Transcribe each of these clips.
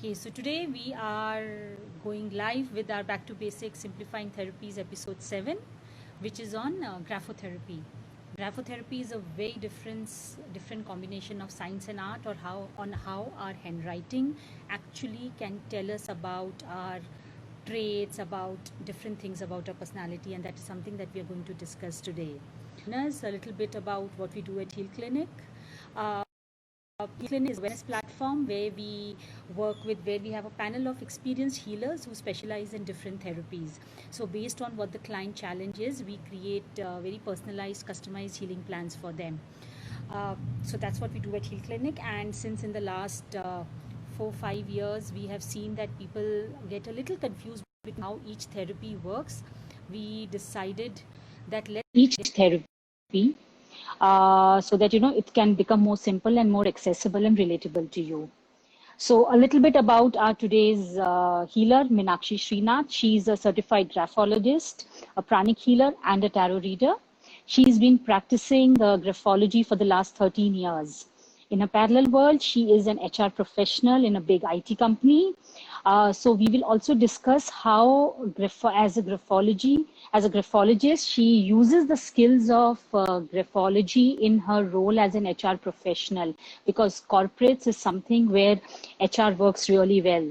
Okay, so today we are going live with our Back to Basics Simplifying Therapies episode 7, which is on graphotherapy. Graphotherapy is a very different combination of science and art, or how our handwriting actually can tell us about our traits, about different things about our personality, and that is something that we are going to discuss today. A little bit about what we do at Heal Clinic. Heal Clinic is a wellness platform where we have a panel of experienced healers who specialize in different therapies. So based on what the client challenge is, we create very personalized, customized healing plans for them. So that's what we do at Heal Clinic. And since in the last 4-5 years, we have seen that people get a little confused with how each therapy works. We decided that each therapy so that it can become more simple and more accessible and relatable to you. So a little bit about our today's healer, Meenakshi Srinath. She's a certified graphologist, a pranic healer, and a tarot reader. She's been practicing graphology for the last 13 years. In a parallel world, she is an HR professional in a big IT company. So we will also discuss how, as a graphologist, she uses the skills of graphology in her role as an HR professional, because corporates is something where HR works really well.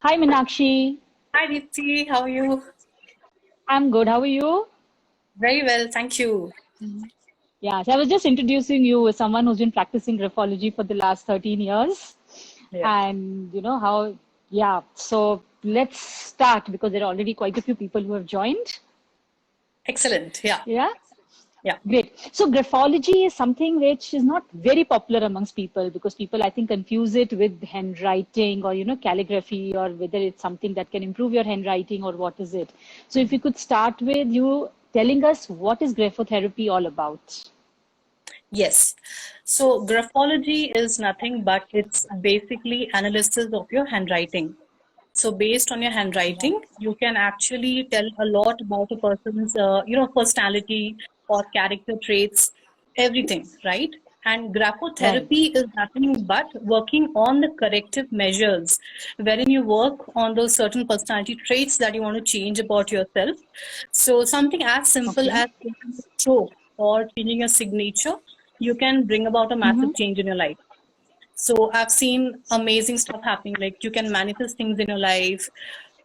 Hi, Meenakshi. Hi, Deepti. How are you? I'm good. How are you? Very well, thank you. Yeah, so I was just introducing you as someone who's been practicing graphology for the last 13 years. Yeah. And so let's start, because there are already quite a few people who have joined. Excellent. Yeah. Yeah. Yeah. Great. So graphology is something which is not very popular amongst people, because people, I think, confuse it with handwriting or, calligraphy, or whether it's something that can improve your handwriting or what is it. So if you could start with you telling us, what is graphotherapy all about? Yes. So graphology is nothing but it's basically analysis of your handwriting. So based on your handwriting, you can actually tell a lot about a person's, personality or character traits, everything, right? And Right. graphotherapy is nothing but working on the corrective measures, wherein you work on those certain personality traits that you want to change about yourself. So something as simple Okay. as changing a stroke or changing your signature, you can bring about a Mm-hmm. massive change in your life. So I've seen amazing stuff happening. Like you can manifest things in your life,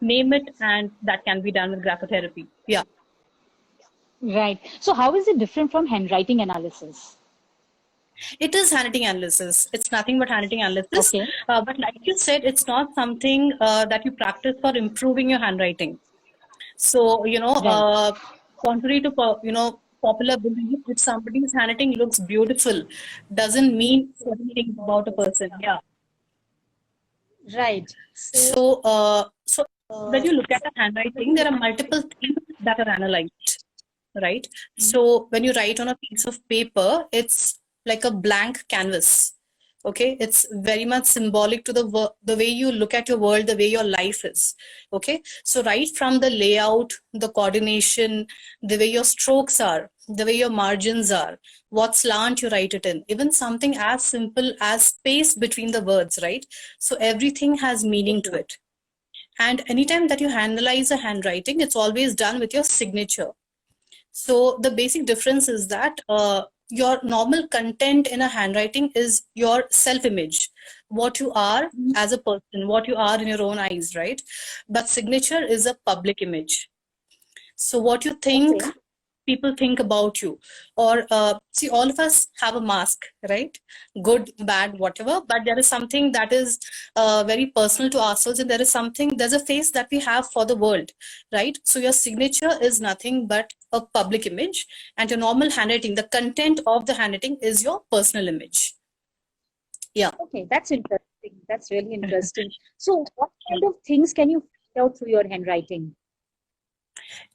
name it, and that can be done with graphotherapy. Yeah. Right. So how is it different from handwriting analysis? It is handwriting analysis. It's nothing but handwriting analysis. Okay. But like you said, it's not something that you practice for improving your handwriting. So, Right. contrary to, popular belief, if somebody's handwriting looks beautiful, doesn't mean certain things about a person. Yeah. Right. So when you look at a handwriting, there are multiple things that are analyzed, right? So when you write on a piece of paper, it's like a blank canvas. Okay, it's very much symbolic to the way you look at your world, the way your life is. Okay, so right from the layout, the coordination, the way your strokes are, the way your margins are, what slant you write it in, even something as simple as space between the words, right? So everything has meaning to it. And anytime that you analyze a handwriting, it's always done with your signature. So the basic difference is that your normal content in a handwriting is your self-image, what you are as a person, what you are in your own eyes, right? But signature is a public image. So what you think, Okay. people think about you, or see, all of us have a mask, right? Good, bad, whatever, but there is something that is very personal to ourselves, and there's a face that we have for the world, right? So your signature is nothing but a public image, and your normal handwriting, the content of the handwriting, is your personal image. Yeah. Okay, that's interesting. That's really interesting. So, what kind of things can you find out through your handwriting?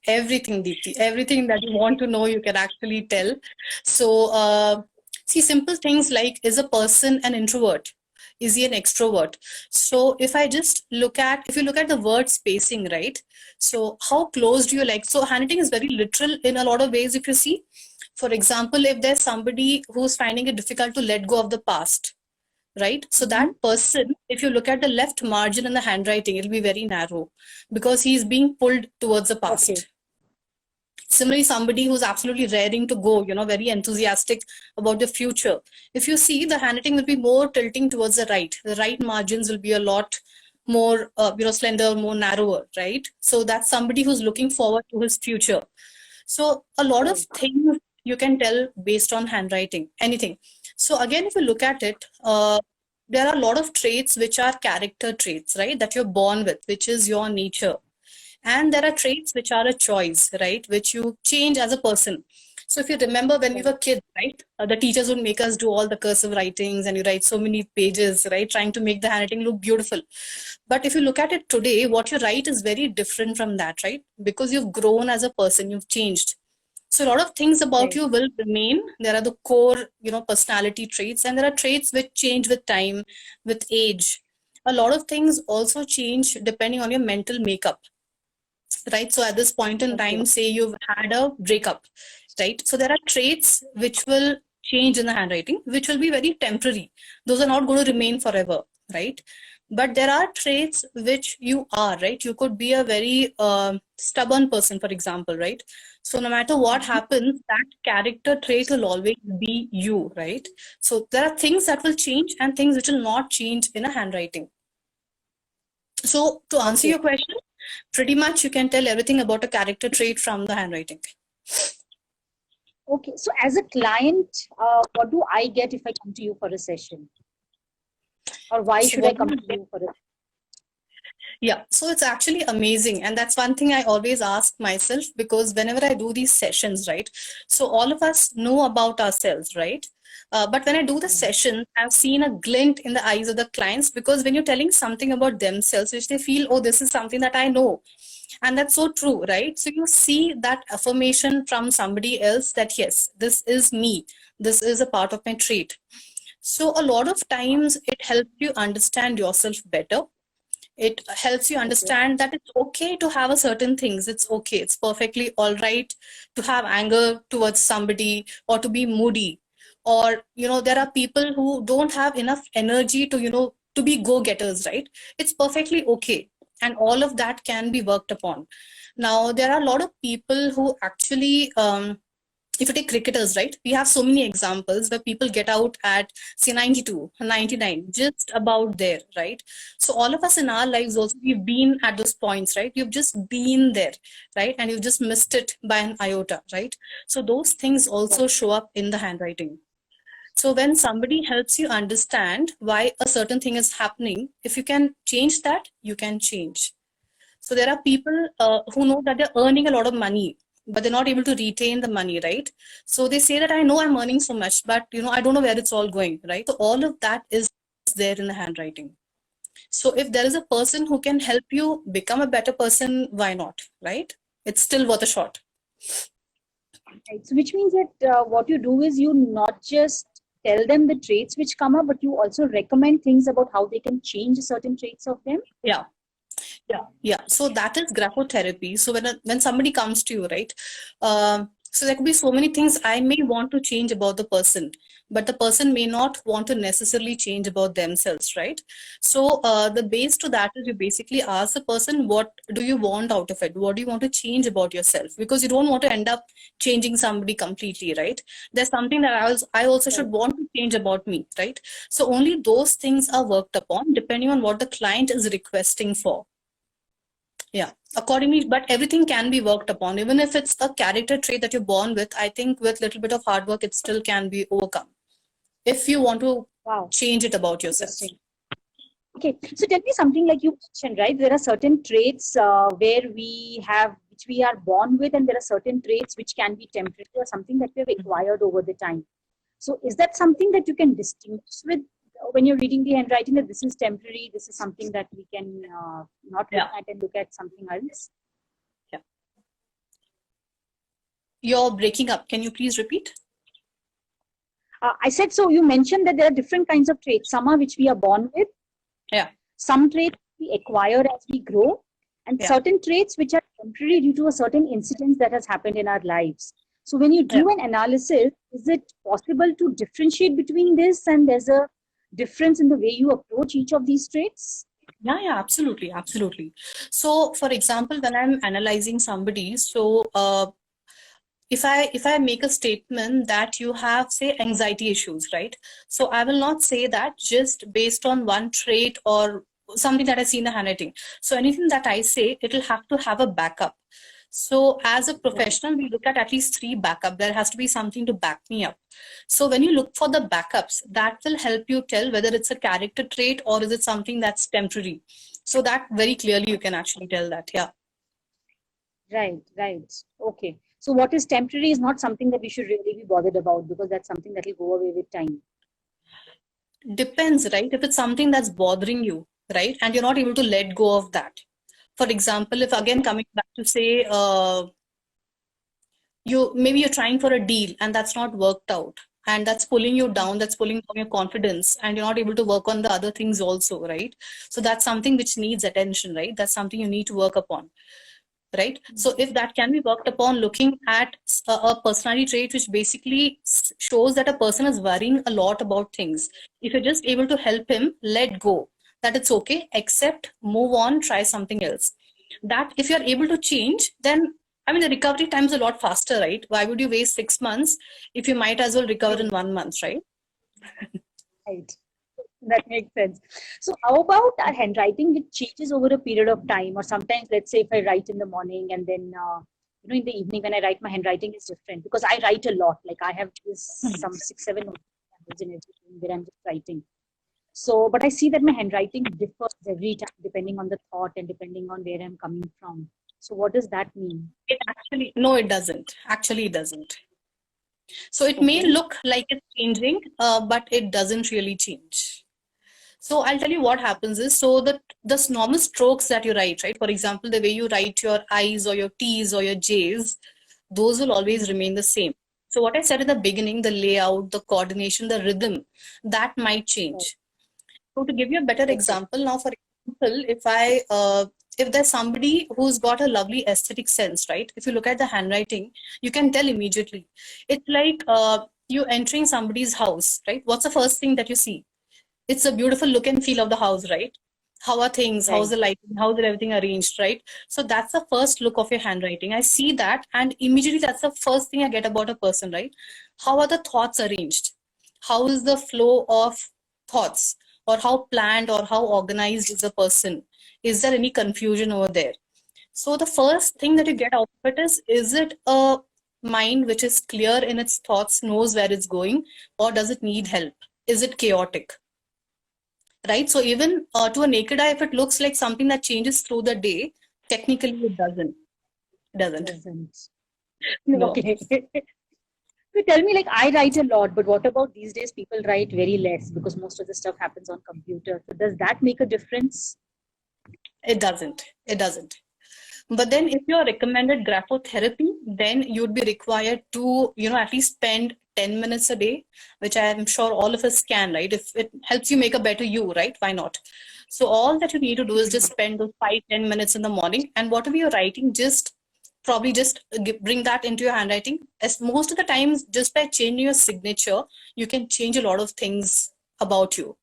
Everything, Deepti, everything that you want to know, you can actually tell. So, see, simple things like, is a person an introvert? Is he an extrovert? So if you look at the word spacing, right? So how close do you like? So handwriting is very literal in a lot of ways, if you see. For example, if there's somebody who's finding it difficult to let go of the past, right? So that person, if you look at the left margin in the handwriting, it'll be very narrow because he's being pulled towards the past. Okay. Similarly, somebody who's absolutely raring to go, very enthusiastic about the future. If you see, the handwriting will be more tilting towards the right. The right margins will be a lot more, slender, more narrower, right? So that's somebody who's looking forward to his future. So a lot of things you can tell based on handwriting, anything. So again, if you look at it, there are a lot of traits which are character traits, right? That you're born with, which is your nature. And there are traits which are a choice, right? Which you change as a person. So if you remember when we were kids, right? The teachers would make us do all the cursive writings and you write so many pages, right? Trying to make the handwriting look beautiful. But if you look at it today, what you write is very different from that, right? Because you've grown as a person, you've changed. So a lot of things about you will remain. There are the core, personality traits, and there are traits which change with time, with age. A lot of things also change depending on your mental makeup, right? So at this point in time, say you've had a breakup, right? So there are traits which will change in the handwriting, which will be very temporary. Those are not going to remain forever, right? But there are traits which you are, right? You could be a very stubborn person, for example, right? So no matter what happens, that character trait will always be you, right? So there are things that will change and things which will not change in a handwriting. So to answer your question, pretty much you can tell everything about a character trait from the handwriting. Okay, so as a client, what do I get if I come to you for a session? Or why should I come to you for it? Yeah, so it's actually amazing. And that's one thing I always ask myself, because whenever I do these sessions, right? So all of us know about ourselves, right? But when I do the session, I've seen a glint in the eyes of the clients, because when you're telling something about themselves, which they feel, oh, this is something that I know. And that's so true, right? So you see that affirmation from somebody else that, yes, this is me. This is a part of my trait. So a lot of times it helps you understand yourself better. It helps you understand that it's okay to have a certain things. It's okay. It's perfectly all right to have anger towards somebody or to be moody. Or, there are people who don't have enough energy to, to be go-getters, right? It's perfectly okay. And all of that can be worked upon. Now, there are a lot of people who actually, if you take cricketers, right, we have so many examples where people get out at, say, 92, 99, just about there, right? So all of us in our lives also, we've been at those points, right? You've just been there, right? And you've just missed it by an iota, right? So those things also show up in the handwriting. So when somebody helps you understand why a certain thing is happening, if you can change that, you can change. So there are people who know that they're earning a lot of money, but they're not able to retain the money, right? So they say that I know I'm earning so much, but I don't know where it's all going, right? So all of that is there in the handwriting. So if there is a person who can help you become a better person, why not, right? It's still worth a shot. Right. So which means that what you do is you not just tell them the traits which come up, but you also recommend things about how they can change certain traits of them. Yeah. So that is graphotherapy. So when somebody comes to you, right? So there could be so many things I may want to change about the person, but the person may not want to necessarily change about themselves, right? So the base to that is you basically ask the person, what do you want out of it? What do you want to change about yourself? Because you don't want to end up changing somebody completely, right? There's something that I also should want to change about me, right? So only those things are worked upon depending on what the client is requesting for. Yeah, accordingly, but everything can be worked upon. Even if it's a character trait that you're born with, I think with a little bit of hard work, it still can be overcome if you want to change it about yourself. Okay, so tell me something like you mentioned, right? There are certain traits which we are born with, and there are certain traits which can be temporary or something that we have acquired over the time. So is that something that you can distinguish with when you're reading the handwriting, that this is temporary, this is something that we can not look at and look at something else? Yeah. You're breaking up. Can you please repeat? I said, so you mentioned that there are different kinds of traits. Some are which we are born with. Yeah. Some traits we acquire as we grow, and certain traits which are temporary due to a certain incident that has happened in our lives. So when you do an analysis, is it possible to differentiate between this, and there's a difference in the way you approach each of these traits? Yeah, absolutely, absolutely. So, for example, when I'm analyzing somebody, if I make a statement that you have, say, anxiety issues, right? So I will not say that just based on one trait or something that I see in the handwriting. So anything that I say, it'll have to have a backup. So as a professional, we look at least three backup. There has to be something to back me up. So when you look for the backups, that will help you tell whether it's a character trait or is it something that's temporary. So that very clearly you can actually tell that. Yeah. Right, right. Okay. So what is temporary is not something that we should really be bothered about, because that's something that will go away with time. Depends, right? If it's something that's bothering you, right, and you're not able to let go of that. For example, if again coming back to say, you're trying for a deal and that's not worked out, and that's pulling you down, that's pulling down your confidence, and you're not able to work on the other things also, right? So that's something which needs attention, right? That's something you need to work upon, right? So if that can be worked upon, looking at a personality trait which basically shows that a person is worrying a lot about things, if you're just able to help him let go, that it's okay, accept, move on, try something else. That if you're able to change, then I mean the recovery time is a lot faster, right? Why would you waste 6 months if you might as well recover in 1 month, right? Right. That makes sense. So how about our handwriting, which changes over a period of time? Or sometimes, let's say if I write in the morning and then, in the evening when I write, my handwriting is different because I write a lot. Like I have this some 6, 7 notebooks and everything where I'm just writing. So, but I see that my handwriting differs every time depending on the thought and depending on where I'm coming from. So what does that mean? No, it doesn't. Actually, it doesn't. So it may Okay. look like it's changing, but it doesn't really change. So I'll tell you what happens is, so the normal strokes that you write, right? For example, the way you write your I's or your T's or your J's, those will always remain the same. So what I said in the beginning, the layout, the coordination, the rhythm, that might change. So to give you a better Okay. example, now for example, if there's somebody who's got a lovely aesthetic sense, right? If you look at the handwriting, you can tell immediately. It's like you entering somebody's house, right? What's the first thing that you see? It's a beautiful look and feel of the house, right? How are things? How's Right. the lighting? How's everything arranged, right? So that's the first look of your handwriting. I see that, and immediately that's the first thing I get about a person, right? How are the thoughts arranged? How is the flow of thoughts? Or how planned or how organized is the person? Is there any confusion over there? So the first thing that you get out of it is it a mind which is clear in its thoughts, knows where it's going, or does it need help? Is it chaotic? Right? So even to a naked eye, if it looks like something that changes through the day, technically it doesn't. It doesn't. Doesn't. No. Okay. So tell me, like I write a lot, but what about these days? People write very less because most of the stuff happens on computer. So does that make a difference? It doesn't. It doesn't. But then if you're recommended graphotherapy, then you'd be required to, at least spend 10 minutes a day, which I'm sure all of us can, right? If it helps you make a better you, right? Why not? So all that you need to do is just spend those 5-10 minutes in the morning, and whatever you're writing, just probably just bring that into your handwriting. As most of the times, just by changing your signature, you can change a lot of things about you,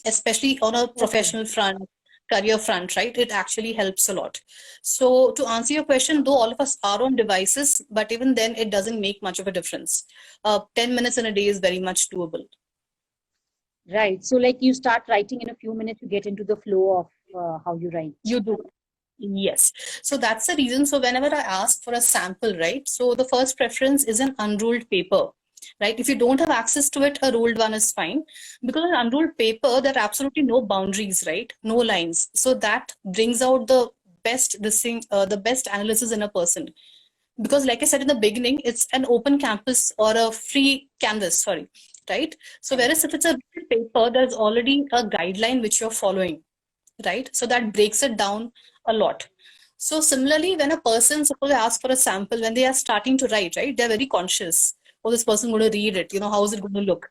especially on a Okay. professional front, career front, right? It actually helps a lot. So to answer your question, though all of us are on devices, but even then it doesn't make much of a difference. 10 minutes in a day is very much doable. Right. So like you start writing in a few minutes, you get into the flow of how you write. You do. Yes. So that's the reason. So whenever I ask for a sample, right? So the first preference is an unruled paper, right? If you don't have access to it, a ruled one is fine. Because on unruled paper, there are absolutely no boundaries, right? No lines. So that brings out the the best analysis in a person. Because like I said in the beginning, it's an open canvas or a free canvas, sorry, right? So whereas if it's a ruled paper, there's already a guideline which you're following, right? So that breaks it down a lot. So similarly, when a person, suppose I ask for a sample, when they are starting to write, right, they're very conscious. Oh, this person going to read it, how is it going to look?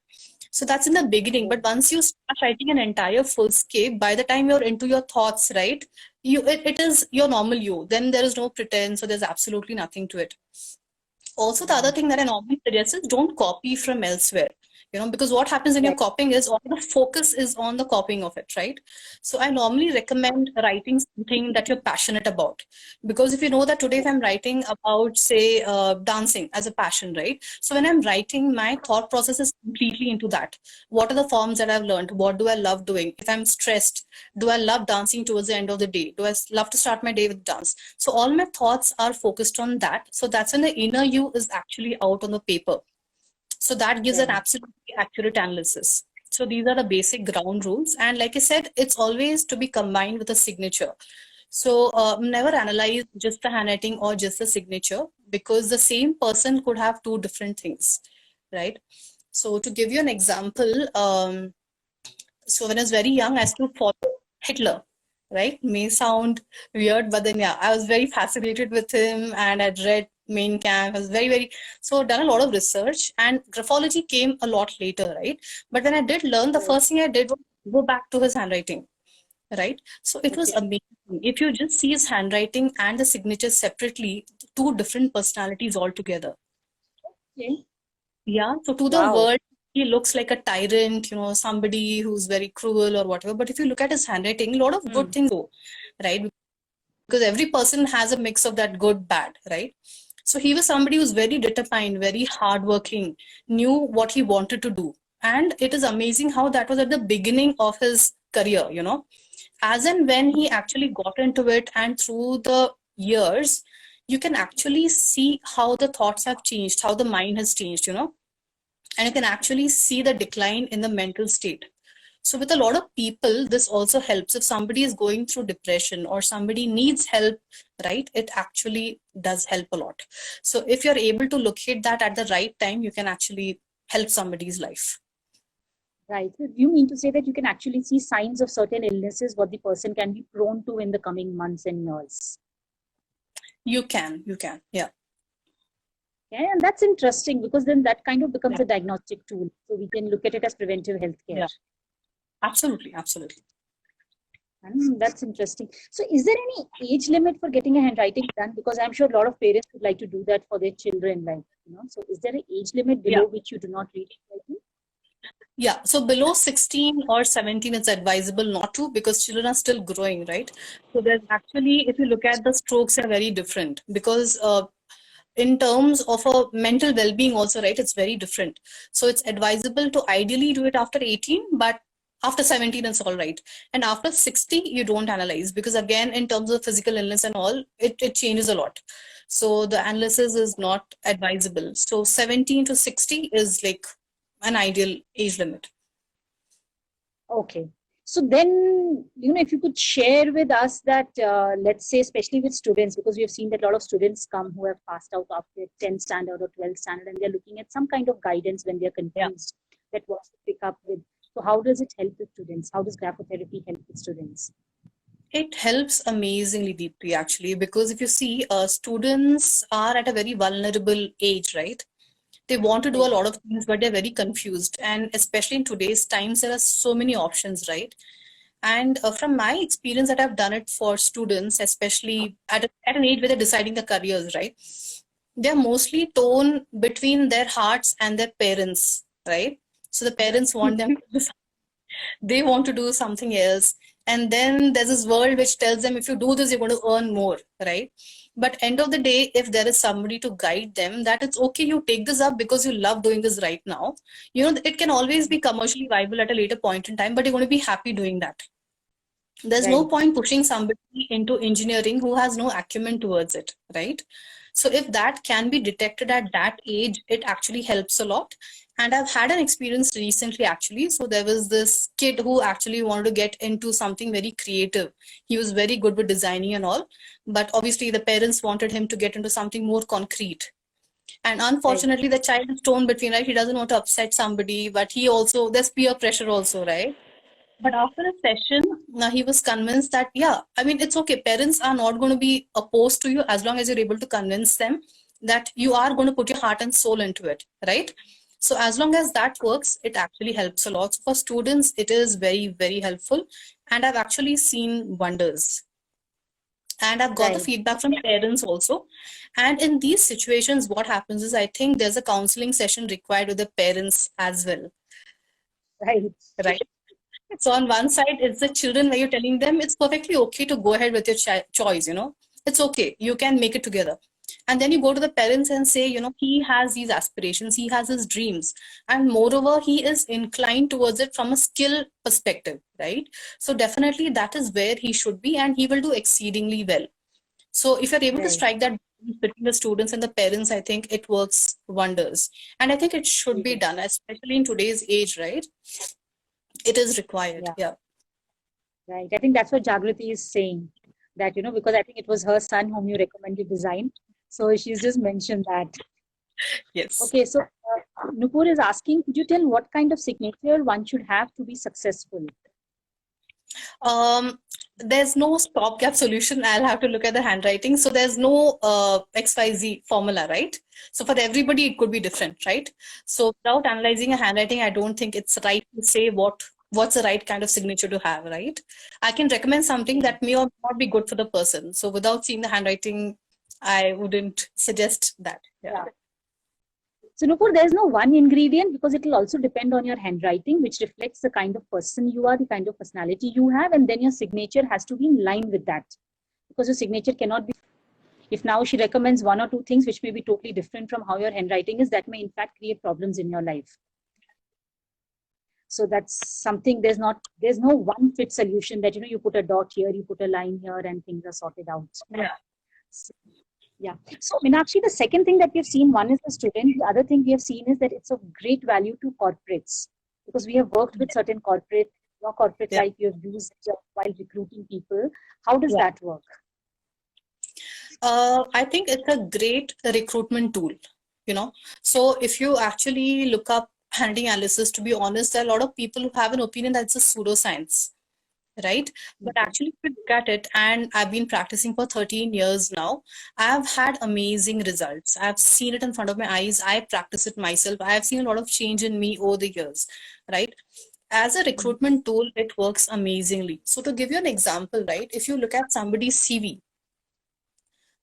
So that's in the beginning. But once you start writing an entire full scape, by the time you're into your thoughts, right, it is your normal you. Then there is no pretense, so there's absolutely nothing to it. Also, the other thing that I normally suggest is don't copy from elsewhere. because what happens when you're Right. copying is all the focus is on the copying of it, right? So I normally recommend writing something that you're passionate about, because if you know that today if I'm writing about, say, dancing as a passion, right? So when I'm writing, my thought process is completely into that. What are the forms that I've learned? What do I love doing? If I'm stressed, do I love dancing towards the end of the day? Do I love to start my day with dance? So all my thoughts are focused on that. So that's when the inner you is actually out on the paper. So that gives an Right. absolutely accurate analysis. So these are the basic ground rules. And like I said, it's always to be combined with a signature. So never analyze just the handwriting or just the signature, because the same person could have two different things, right? So to give you an example, so when I was very young, I used to follow Hitler, right? May sound weird, but then yeah, I was very fascinated with him, and I'd read Mein Kampf. I was very, so done a lot of research, and graphology came a lot later, right? But when I did learn, the Right. first thing I did was go back to his handwriting, right? So it was Okay. amazing. If you just see his handwriting and the signatures separately, two different personalities altogether. Okay. Yeah, so to the Wow. world, he looks like a tyrant, somebody who's very cruel or whatever. But if you look at his handwriting, a lot of good Hmm. things go, right? Because every person has a mix of that good, bad, right? So he was somebody who's very determined, very hardworking, knew what he wanted to do. And it is amazing how that was at the beginning of his career. As and when he actually got into it, and through the years, you can actually see how the thoughts have changed, how the mind has changed. And you can actually see the decline in the mental state. So with a lot of people, this also helps. If somebody is going through depression or somebody needs help, right, it actually does help a lot. So if you're able to locate that at the right time, you can actually help somebody's life. Right. So you mean to say that you can actually see signs of certain illnesses, what the person can be prone to in the coming months and years? You can, yeah. Yeah, and that's interesting because then that kind of becomes Yeah, a diagnostic tool. So we can look at it as preventive healthcare. yeah, absolutely. That's interesting. So is there any age limit for getting a handwriting done? Because I'm sure a lot of parents would like to do that for their children, So is there an age limit Yeah. below which you do not read handwriting? Yeah, so below 16 or 17, it's advisable not to, because children are still growing, right? So there's actually, if you look at the strokes, are very different, because in terms of a mental well-being also, right, it's very different. So it's advisable to ideally do it after 18, but after 17 it's all right. And after 60 you don't analyze, because again, in terms of physical illness and all, it changes a lot. So the analysis is not advisable. So 17 to 60 is like an ideal age limit. Okay. So then, if you could share with us that, let's say, especially with students, because we have seen that a lot of students come who have passed out after 10th standard or 12th standard, and they're looking at some kind of guidance when they're Yeah. confused that what to pick up with. So how does it help with students? How does graphotherapy help with students? It helps amazingly deeply, actually, because if you see, students are at a very vulnerable age, right? They want to do a Right. lot of things, but they're very confused. And especially in today's times, there are so many options, right? And from my experience that I've done it for students, especially at an age where they're deciding their careers, right? They're mostly torn between their hearts and their parents, right? So the parents want them to do, they want to do something else. And then there's this world which tells them, if you do this, you're going to earn more, right? But end of the day, if there is somebody to guide them, that it's okay, you take this up because you love doing this right now. It can always be commercially viable at a later point in time, but you're going to be happy doing that. There's no Right. point pushing somebody into engineering who has no acumen towards it, right? So if that can be detected at that age, it actually helps a lot. And I've had an experience recently, actually. So there was this kid who actually wanted to get into something very creative. He was very good with designing and all, but obviously the parents wanted him to get into something more concrete. And Right. unfortunately, the child is torn between, right? He doesn't want to upset somebody, but he also, there's peer pressure also, right? But after a session, he was convinced that, yeah, I mean, it's okay. Parents are not going to be opposed to you as long as you're able to convince them that you are going to put your heart and soul into it, right? So as long as that works, it actually helps a lot. So for students, it is very, very helpful. And I've actually seen wonders. And I've got the Right. feedback from parents also. And in these situations, what happens is, I think there's a counseling session required with the parents as well. Right. right? So on one side, it's the children where you're telling them it's perfectly okay to go ahead with your choice, it's okay. You can make it together. And then you go to the parents and say, he has these aspirations, he has his dreams. And moreover, he is inclined towards it from a skill perspective, right? So definitely that is where he should be and he will do exceedingly well. So if you're able to Right. strike that balance between the students and the parents, I think it works wonders. And I think it should be Yes. done, especially in today's age, right? It is required. Yeah. Yeah. Right. I think that's what Jagriti is saying. That, because I think it was her son whom you recommended design. So she's just mentioned that. Yes. Okay, so Nupur is asking, could you tell what kind of signature one should have to be successful? There's no stopgap solution. I'll have to look at the handwriting. So there's no XYZ formula, right? So for everybody, it could be different, right? So without analyzing a handwriting, I don't think it's right to say what's the right kind of signature to have, right? I can recommend something that may or may not be good for the person. So without seeing the handwriting, I wouldn't suggest that. Yeah. So Nupur, there's no one ingredient because it will also depend on your handwriting, which reflects the kind of person you are, the kind of personality you have, and then your signature has to be in line with that. Because your signature cannot be, if now she recommends one or two things which may be totally different from how your handwriting is, that may in fact create problems in your life. So that's something, there's no one fit solution that, you put a dot here, you put a line here, and things are sorted out. Yeah. Yeah. So Meenakshi, the second thing that we've seen, one is the student. The other thing we have seen is that it's of great value to corporates because we have worked with certain corporate, corporate Yeah. type you have used while recruiting people. How does Yeah. that work? I think it's a great recruitment tool, So if you actually look up handwriting analysis, to be honest, there are a lot of people who have an opinion that it's a pseudoscience, right? But actually, if you look at it, and I've been practicing for 13 years now, I've had amazing results. I've seen it in front of my eyes. I practice it myself. I have seen a lot of change in me over the years, right? As a recruitment tool, it works amazingly. So to give you an example, right, if you look at somebody's CV,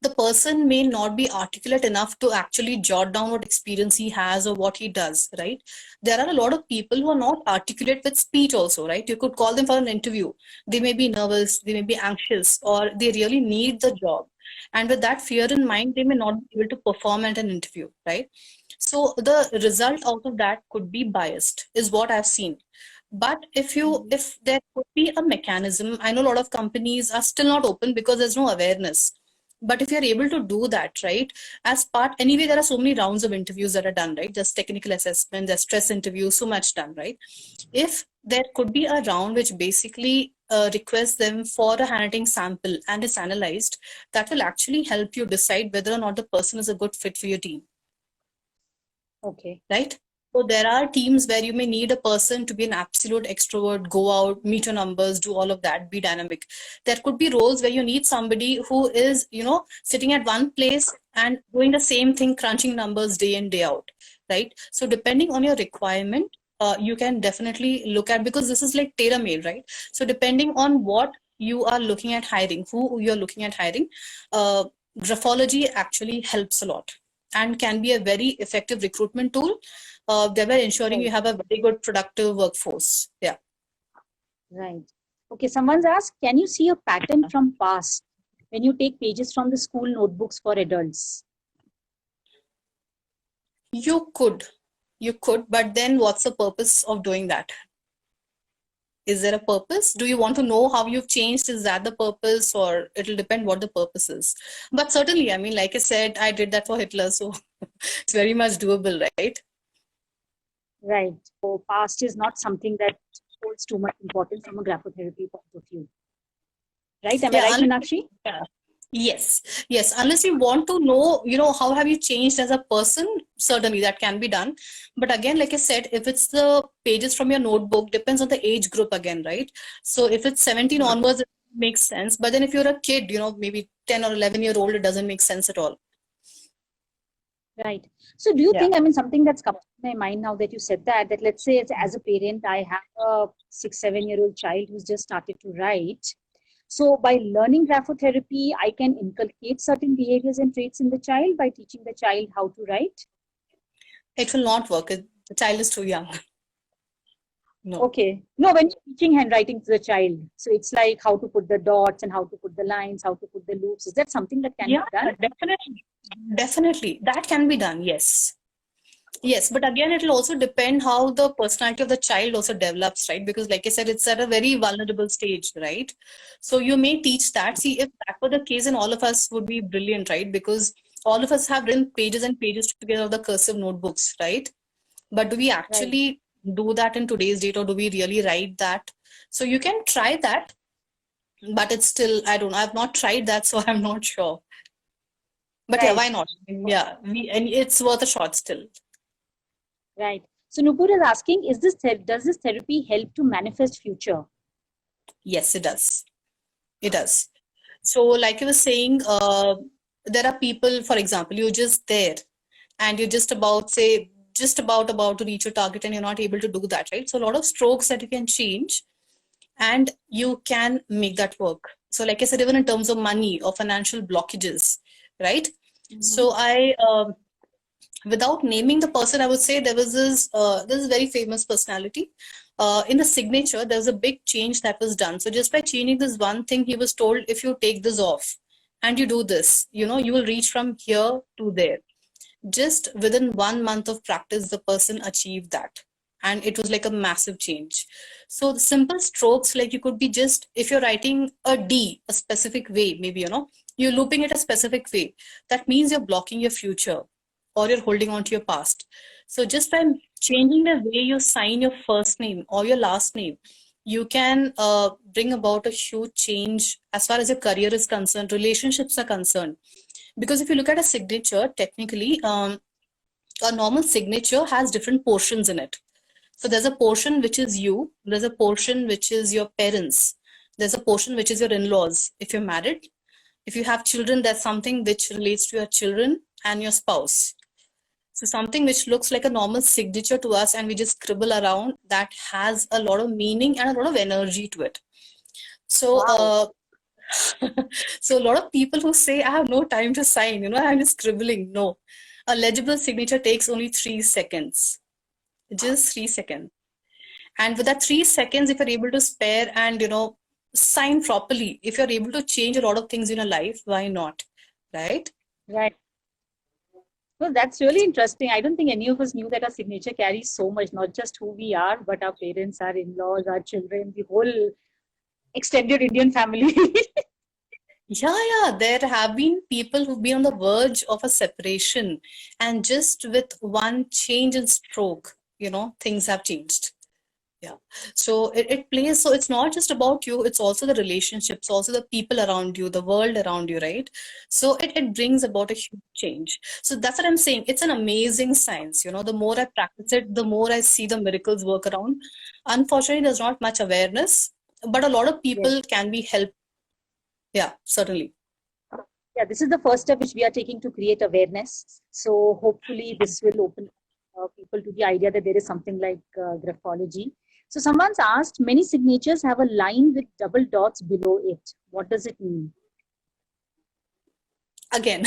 the person may not be articulate enough to actually jot down what experience he has or what he does, right? There are a lot of people who are not articulate with speech also, right? You could call them for an interview. They may be nervous, they may be anxious, or they really need the job. And with that fear in mind, they may not be able to perform at an interview, right? So the result out of that could be biased, is what I've seen. But if there could be a mechanism, I know a lot of companies are still not open because there's no awareness. But if you're able to do that, right, anyway, there are so many rounds of interviews that are done, right? There's technical assessment, there's stress interviews, so much done, right? If there could be a round which basically requests them for a handwriting sample and is analyzed, that will actually help you decide whether or not the person is a good fit for your team. Okay. Right? So there are teams where you may need a person to be an absolute extrovert, go out, meet your numbers, do all of that, be dynamic. There could be roles where you need somebody who is, sitting at one place and doing the same thing, crunching numbers day in, day out, right? So depending on your requirement, you can definitely look at, because this is like tailor-made, right? So depending on what you are looking at hiring, who you're looking at hiring, graphology actually helps a lot and can be a very effective recruitment tool, thereby ensuring you have a very good productive workforce. Yeah. Right. Okay, someone's asked, can you see a pattern from past when you take pages from the school notebooks for adults? You could, but then what's the purpose of doing that? Is there a purpose? Do you want to know how you've changed? Is that the purpose, or it'll depend what the purpose is? But certainly, I mean, like I said, I did that for Hitler, so it's very much doable, right? Right. So past is not something that holds too much importance from a graphotherapy point of view. Right? Am I right, Meenakshi? Yeah. Yes. Unless you want to know, how have you changed as a person, certainly that can be done. But again, like I said, if it's the pages from your notebook, depends on the age group again, right? So if it's 17 onwards, it makes sense. But then if you're a kid, maybe 10 or 11-year-old, it doesn't make sense at all. Right. So do you think, I mean, something that's come to my mind now that you said that let's say as a parent, I have a 6-7-year-old child who's just started to write. So by learning graphotherapy, I can inculcate certain behaviors and traits in the child by teaching the child how to write? It will not work. The child is too young. No. Okay. No, when you're teaching handwriting to the child, so it's like how to put the dots and how to put the lines, how to put the loops. Is that something that can be Yeah, done? definitely. Definitely. That can be done, yes. Yes, but again, it will also depend how the personality of the child also develops, right? Because, like I said, it's at a very vulnerable stage, right? So you may teach that. See, if that were the case, then all of us would be brilliant, right? Because all of us have written pages and pages together of the cursive notebooks, right? But do we Right. actually do that in today's date, or do we really write that? So you can try that, but it's still, I don't know, I've not tried that, so I'm not sure. But yeah, Right. why not? Yeah, and it's worth a shot still. Right. So Nupur is asking, does this therapy help to manifest future? Yes, it does. It does. So, like you were saying, there are people, for example, you're just there and you're just about, say, just about to reach your target and you're not able to do that, right? So, a lot of strokes that you can change and you can make that work. So, like I said, even in terms of money or financial blockages, right? So, without naming the person, I would say there was this very famous personality. In the signature, there was a big change that was done. So just by changing this one thing, he was told, if you take this off and you do this, you will reach from here to there. Just within 1 month of practice, the person achieved that. And it was like a massive change. So the simple strokes, like you could be just, if you're writing a D a specific way, maybe, you're looping it a specific way. That means you're blocking your future or you're holding on to your past. So just by changing the way you sign your first name or your last name, you can bring about a huge change as far as your career is concerned, relationships are concerned. Because if you look at a signature, technically, a normal signature has different portions in it. So there's a portion which is you, there's a portion which is your parents, there's a portion which is your in-laws if you're married. If you have children, there's something which relates to your children and your spouse. So something which looks like a normal signature to us and we just scribble around, that has a lot of meaning and a lot of energy to it. So Wow. so a lot of people who say, I have no time to sign, I'm just scribbling. No. A legible signature takes only 3 seconds. Just 3 seconds. And with that 3 seconds, if you're able to spare and sign properly, if you're able to change a lot of things in your life, why not? Right? Right. Well, that's really interesting. I don't think any of us knew that our signature carries so much, not just who we are, but our parents, our in-laws, our children, the whole extended Indian family. Yeah. There have been people who've been on the verge of a separation, and just with one change in stroke, things have changed. Yeah. So it plays, so it's not just about you, it's also the relationships, also the people around you, the world around you, right? So it brings about a huge change. So that's what I'm saying. It's an amazing science. The more I practice it, the more I see the miracles work around. Unfortunately, there's not much awareness, but a lot of Yes. people can be helped. Yeah, certainly. Yeah, this is the first step which we are taking to create awareness. So hopefully this will open people to the idea that there is something like graphology. So someone's asked, many signatures have a line with double dots below it. What does it mean? Again,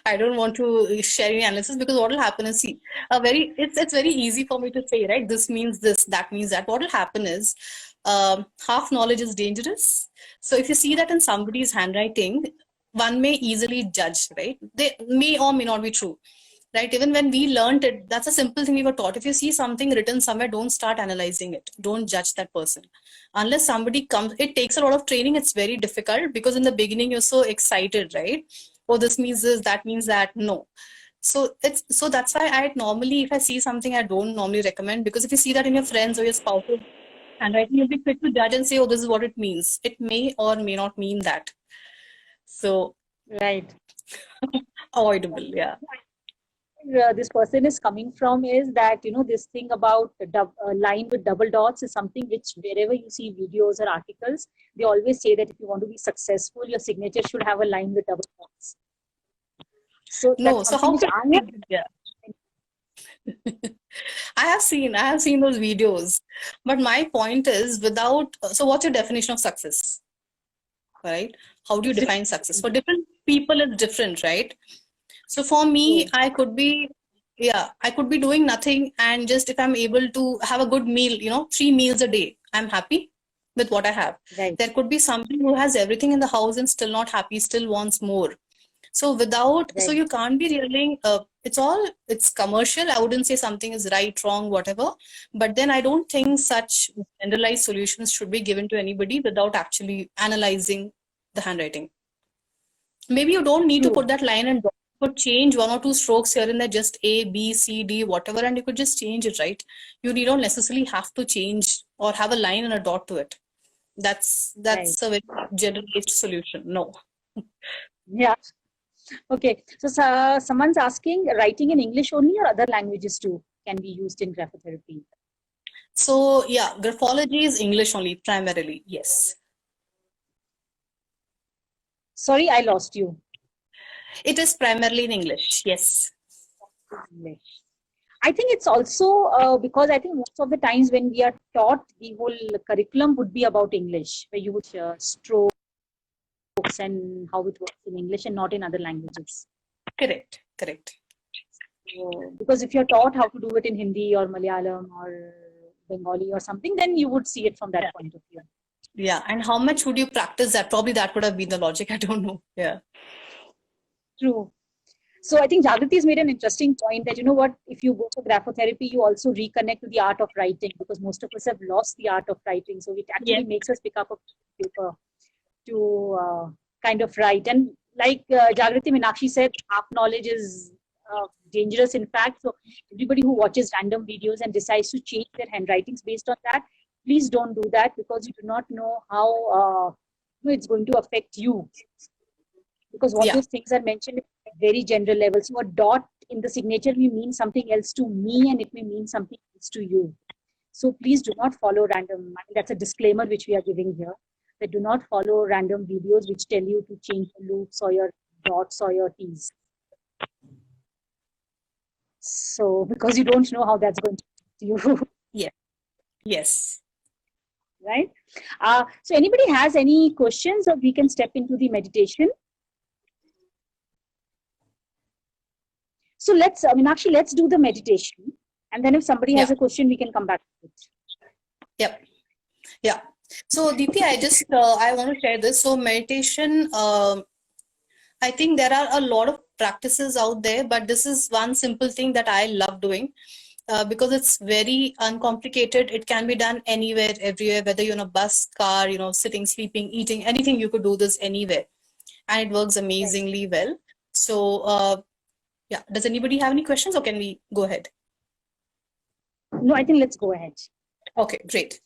I don't want to share any analysis, because what will happen is, see, it's very easy for me to say, right? This means this, that means that. What will happen is, half knowledge is dangerous. So if you see that in somebody's handwriting, one may easily judge, right? They may or may not be true, right? Even when we learned it, that's a simple thing we were taught. If you see something written somewhere, don't start analyzing it. Don't judge that person. Unless somebody comes, it takes a lot of training. It's very difficult, because in the beginning you're so excited, right? Oh, this means this, that means that. No. So that's why I normally, if I see something, I don't normally recommend, because if you see that in your friends or your spouse's handwriting, you'll be quick to judge and say, oh, this is what it means. It may or may not mean that. So Right. avoidable, yeah. This person is coming from is that, this thing about a line with double dots is something which wherever you see videos or articles, they always say that if you want to be successful, your signature should have a line with double dots. So No, that's so something how which can I we, have. yeah. I have seen those videos. But my point is, so what's your definition of success? Right? How do you It's define success? For different people, it's different, right? So for me, different. I could be yeah, I could be doing nothing, and just if I'm able to have a good meal, 3 meals a day, I'm happy with what I have. Right. There could be somebody who has everything in the house and still not happy, still wants more. So Right. you can't be really, it's commercial. I wouldn't say something is right, wrong, whatever. But then I don't think such generalized solutions should be given to anybody without actually analyzing the handwriting. Maybe you don't need to True. put that line and draw. You could change one or two strokes here and there, just A, B, C, D, whatever, and you could just change it, right? You don't necessarily have to change or have a line and a dot to it. That's Right. that's a very generalized solution. No. Yeah. Okay. So someone's asking, writing in English only or other languages too can be used in graphotherapy? So yeah, graphology is English only primarily. Yes. Sorry, I lost you. It is primarily in English. Yes. English. I think it's also because I think most of the times when we are taught, the whole curriculum would be about English, where you would strokes and how it works in English and not in other languages. Correct. Correct. So, because if you're taught how to do it in Hindi or Malayalam or Bengali or something, then you would see it from that Yeah. point of view. Yeah. And how much would you practice that? Probably that would have been the logic. I don't know. Yeah. True. So I think Jagriti has made an interesting point that, you know what, if you go for graphotherapy, you also reconnect to the art of writing, because most of us have lost the art of writing. So it actually Yes. makes us pick up a paper to kind of write. And like Jagriti Meenakshi said, half knowledge is dangerous, in fact. So everybody who watches random videos and decides to change their handwritings based on that, please don't do that, because you do not know how it's going to affect you. Because what Yeah. those things are mentioned at very general level. So a dot in the signature may mean something else to me, and it may mean something else to you. So please do not follow random. I mean, that's a disclaimer which we are giving here. That do not follow random videos which tell you to change your loops or your dots or your T's. So because you don't know how that's going to you. Yes. Yes. Right? So anybody has any questions, or we can step into the meditation? So let's do the meditation, and then if somebody has Yeah. a question, we can come back to it. Yep. Yeah. So Deepti, I want to share this. So meditation, I think there are a lot of practices out there, but this is one simple thing that I love doing. Because it's very uncomplicated. It can be done anywhere, everywhere, whether you're in a bus, car, sitting, sleeping, eating, anything, you could do this anywhere. And it works amazingly well. So, yeah, does anybody have any questions, or can we go ahead? No, I think let's go ahead. Okay, great.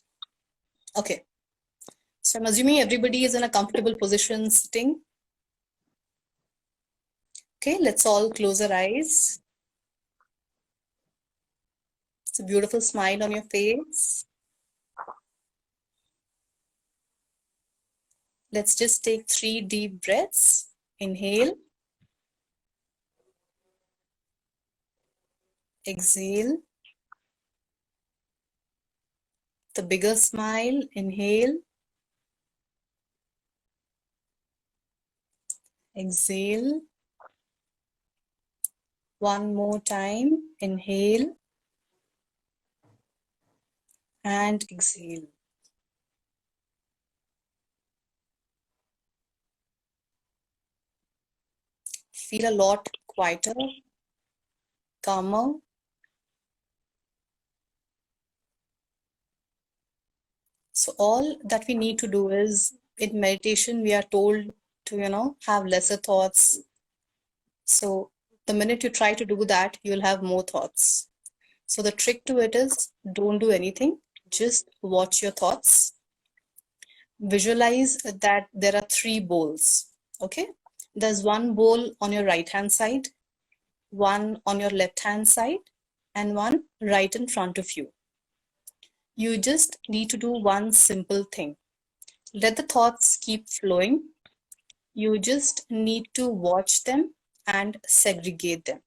Okay. So I'm assuming everybody is in a comfortable position sitting. Okay, let's all close our eyes. It's a beautiful smile on your face. Let's just take 3 deep breaths. Inhale. Exhale. The bigger smile. Inhale. Exhale. One more time. Inhale. And exhale. Feel a lot quieter, calmer. So all that we need to do is, in meditation, we are told to, have lesser thoughts. So the minute you try to do that, you'll have more thoughts. So the trick to it is, don't do anything. Just watch your thoughts. Visualize that there are 3 bowls. Okay? There's one bowl on your right-hand side, one on your left-hand side, and one right in front of you. You just need to do one simple thing. Let the thoughts keep flowing. You just need to watch them and segregate them.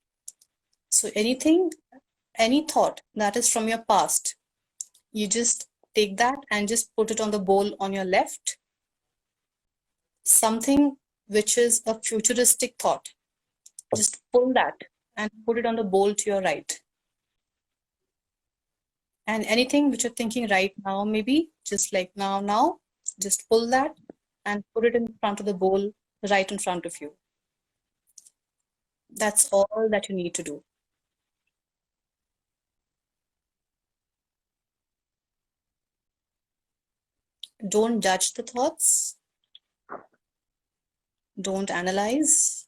So any thought that is from your past, you just take that and just put it on the bowl on your left. Something which is a futuristic thought, just pull that and put it on the bowl to your right. And anything which you're thinking right now, maybe just like now, just pull that and put it in front of the bowl right in front of you. That's all that you need to do. Don't judge the thoughts. Don't analyze.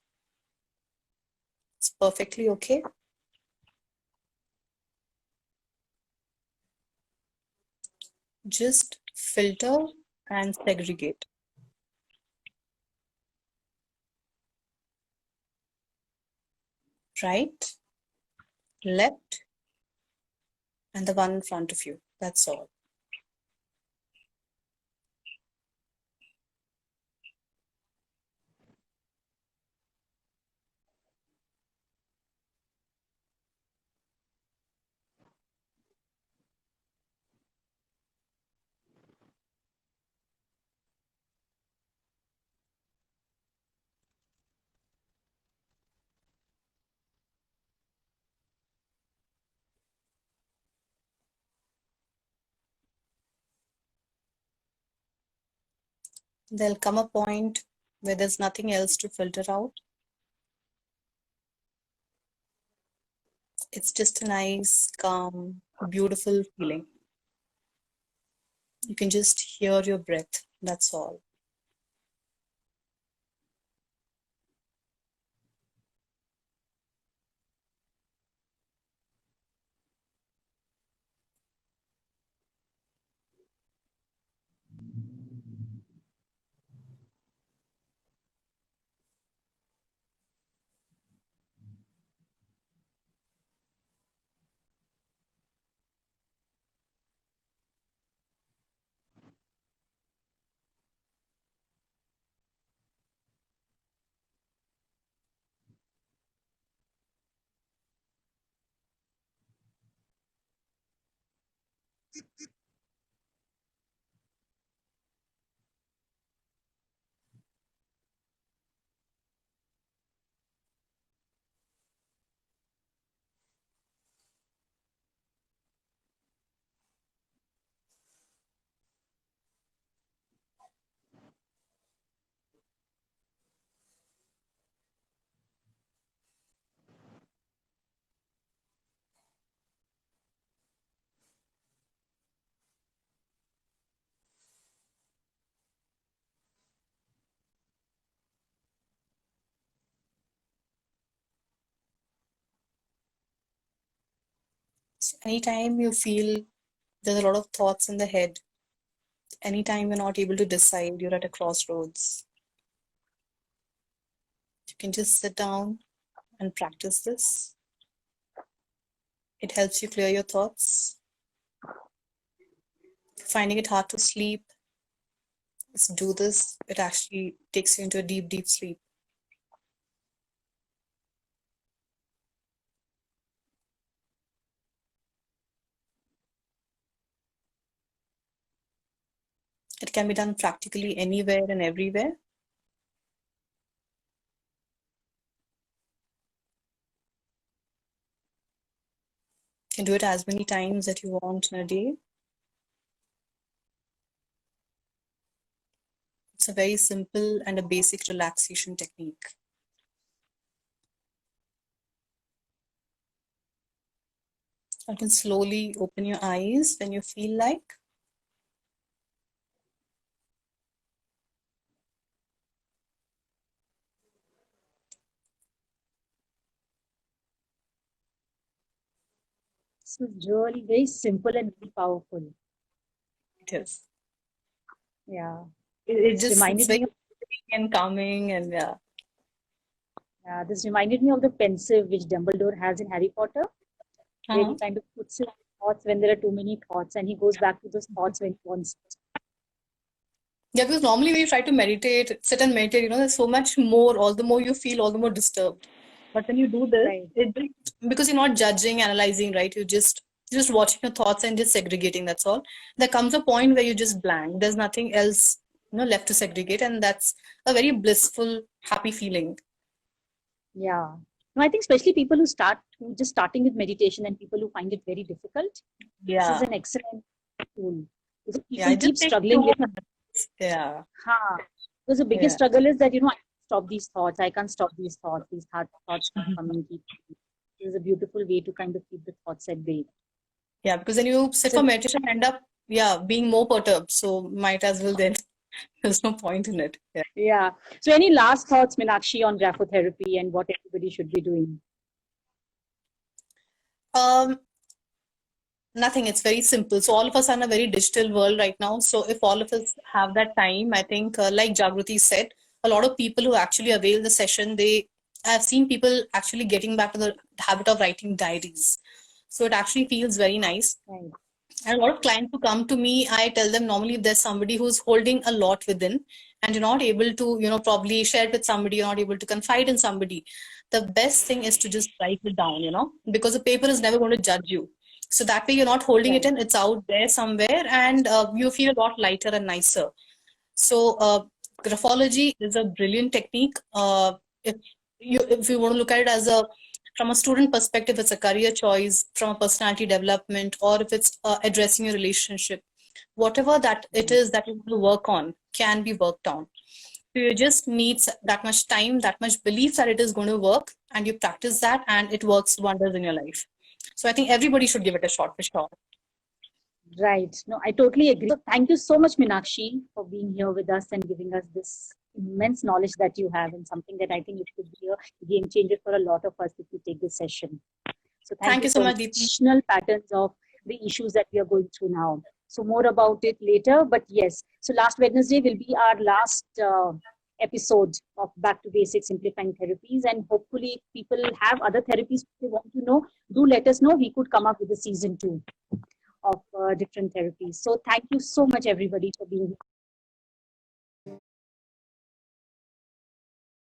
It's perfectly okay. Just filter and segregate. Right, left, and the one in front of you. That's all. There'll come a point where there's nothing else to filter out. It's just a nice, calm, beautiful feeling. You can just hear your breath. That's all. So anytime you feel there's a lot of thoughts in the head, anytime you're not able to decide, you're at a crossroads, you can just sit down and practice this. It helps you clear your thoughts. Finding it hard to sleep, just do this. It actually takes you into a deep, deep sleep. It can be done practically anywhere and everywhere. You can do it as many times that you want in a day. It's a very simple and a basic relaxation technique. You can slowly open your eyes when you feel like. This is really very simple and very powerful. It is. Yeah. It's reminded very me and calming and yeah. This reminded me of the pensive which Dumbledore has in Harry Potter, where he kind of puts his thoughts when there are too many thoughts, and he goes back to those thoughts when he wants. Yeah, because normally when you try to meditate, sit and meditate, there's so much more, all the more you feel, all the more disturbed. But when you do this, Right. because you're not judging, analyzing, right? You're just watching your thoughts and just segregating, that's all. There comes a point where you just blank. There's nothing else, left to segregate, and that's a very blissful, happy feeling. Yeah. No, I think especially people who just starting with meditation and people who find it very difficult, this is Yeah. an excellent tool. Because Yeah, people it just keep takes struggling 2 with, minutes. Yeah. because the biggest Yeah. struggle is that, I can't stop these thoughts. I can't stop these thoughts. These thoughts keep coming. This is a beautiful way to kind of keep the thoughts at bay. Yeah, because then you sit So, for meditation, end up, being more perturbed. So might as well then. There's no point in it. Yeah. yeah. So, any last thoughts, Meenakshi, on graphotherapy and what everybody should be doing? Um, Nothing. It's very simple. So all of us are in a very digital world right now. So if all of us have that time, I think, like Jagruti said, a lot of people who actually avail the session, I've seen people actually getting back to the habit of writing diaries. So it actually feels very nice. Right. And a lot of clients who come to me, I tell them normally if there's somebody who's holding a lot within and you're not able to, probably share it with somebody, you're not able to confide in somebody, the best thing is to just write it down, because the paper is never going to judge you. So that way you're not holding it Right. in, it's out there somewhere, and you feel a lot lighter and nicer. So graphology is a brilliant technique. If you want to look at it as from a student perspective, it's a career choice, from a personality development, or if it's addressing your relationship, whatever that it is that you want to work on can be worked on. So you just need that much time, that much belief that it is going to work, and you practice that, and it works wonders in your life. So I think everybody should give it a shot for sure. Right. No, I totally agree. So thank you so much, Meenakshi, for being here with us and giving us this immense knowledge that you have, and something that I think it could be a game changer for a lot of us if we take this session. So Thank you so much, Deepti. Traditional patterns of the issues that we are going through now. So more about it later. But yes, so last Wednesday will be our last episode of Back to Basics Simplifying Therapies. And hopefully, if people have other therapies they want to know, do let us know. We could come up with a season 2 of different therapies. So thank you so much, everybody, for being here.